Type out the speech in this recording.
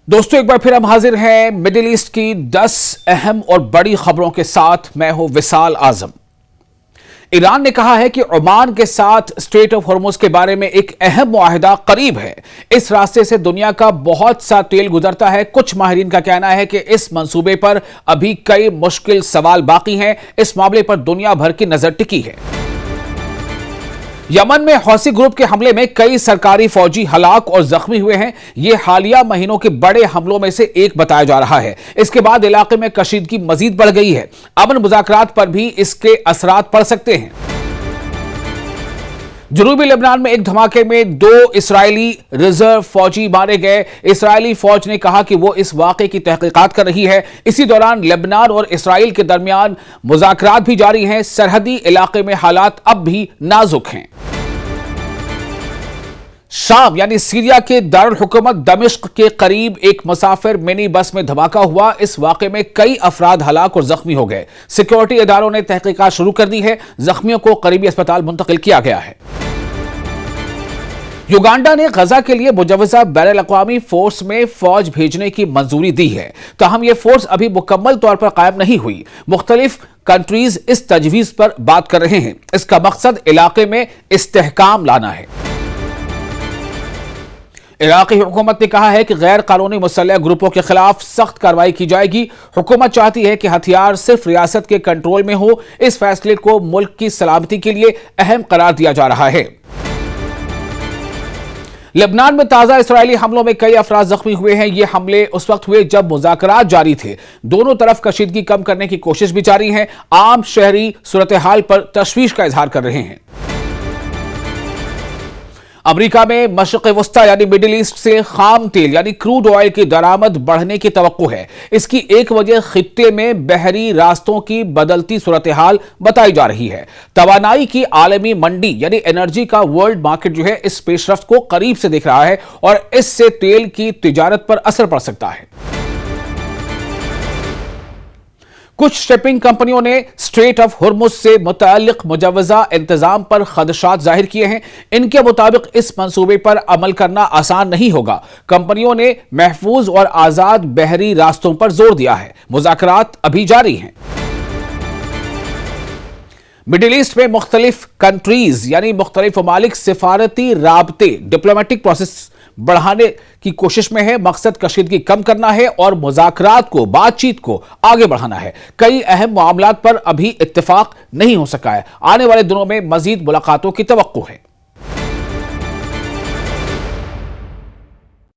दोस्तों एक बार फिर हम हाजिर हैं मिडिल ईस्ट की 10 अहम और बड़ी खबरों के साथ। मैं हूं विशाल आजम। ईरान ने कहा है कि ओमान के साथ स्ट्रेट ऑफ हॉर्मुज के बारे में एक अहम मुआहिदा करीब है। इस रास्ते से दुनिया का बहुत सा तेल गुजरता है। कुछ माहिरीन का कहना है कि इस मंसूबे पर अभी कई मुश्किल सवाल बाकी हैं। इस मामले पर दुनिया भर की नजर टिकी है। यमन में हौसी ग्रुप के हमले में कई सरकारी फौजी हलाक और जख्मी हुए हैं। यह हालिया महीनों के बड़े हमलों में से एक बताया जा रहा है। इसके बाद इलाके में कशीदगी मजीद बढ़ गई है। अमन मुज़ाकरात पर भी इसके असरात पड़ सकते हैं। जनूबी लेबनान में एक धमाके में 2 इस्राएली रिजर्व फौजी मारे गए। इस्राएली फौज ने कहा कि वो इस वाक़े की तहकीकात कर रही है। इसी दौरान लेबनान और इस्राएल के दरमियान मुज़ाकरात भी जारी हैं। सरहदी इलाके में हालात अब भी नाजुक हैं। शाम यानी सीरिया के दारुल हुकूमत दमिश्क के करीब एक मुसाफिर मिनी बस में धमाका हुआ। इस वाक़े में कई अफराद हलाक और जख्मी हो गए। सिक्योरिटी इदारों ने तहकीकात शुरू कर दी है। जख्मियों को करीबी अस्पताल मुंतकिल किया गया है। युगांडा ने गजा के लिए मुजव्वज़ा बैनुल अक़वामी फोर्स में फौज भेजने की मंजूरी दी है। ताहम यह फोर्स अभी मुकम्मल तौर पर कायम नहीं हुई। मुख्तलिफ कंट्रीज इस तजवीज़ पर बात कर रहे हैं। इसका मकसद इलाके में इस्तेहकाम लाना है। इराक़ी हुकूमत ने कहा है कि गैर कानूनी मुसल्लह ग्रुपों के खिलाफ सख्त कार्रवाई की जाएगी। हुकूमत चाहती है कि हथियार सिर्फ रियासत के कंट्रोल में हो। इस फैसले को मुल्क की सलामती के लिए अहम करार दिया जा रहा है। लेबनान में ताजा इस्राएली हमलों में कई अफराद जख्मी हुए हैं। ये हमले उस वक्त हुए जब मुज़ाकरात जारी थे। दोनों तरफ कशीदगी कम करने की कोशिश भी जारी है। आम शहरी सूरत हाल पर तशवीश का इजहार कर रहे हैं। अमेरिका में मशरिक़ वस्ता यानी मिडिल ईस्ट से खाम तेल यानी क्रूड ऑयल की दरामद बढ़ने की तवक्को है। इसकी एक वजह खित्ते में बहरी रास्तों की बदलती सूरत हाल बताई जा रही है। तवानाई की आलमी मंडी यानी एनर्जी का वर्ल्ड मार्केट जो है इस पेशरफ्त को करीब से देख रहा है और इससे तेल की तिजारत पर असर पड़ सकता है। कुछ शिपिंग कंपनियों ने स्ट्रेट ऑफ हॉर्मुज से मुतअल्लिक मुजव्वज़ा इंतजाम पर खदशात जाहिर किए हैं। इनके मुताबिक इस मंसूबे पर अमल करना आसान नहीं होगा। कंपनियों ने महफूज और आजाद बहरी रास्तों पर जोर दिया है। मुज़ाकरात अभी जारी हैं। मिडिल ईस्ट में मुख्तलिफ कंट्रीज यानी मुख्तलिफ ममालिक सिफारती राबते डिप्लोमेटिक प्रोसेस बढ़ाने की कोशिश में है। मकसद कशीदगी कम करना है और मुज़ाकरात को बातचीत को आगे बढ़ाना है। कई अहम मामलात पर अभी इत्तिफाक नहीं हो सका है। आने वाले दिनों में मजीद मुलाकातों की तवक्को है।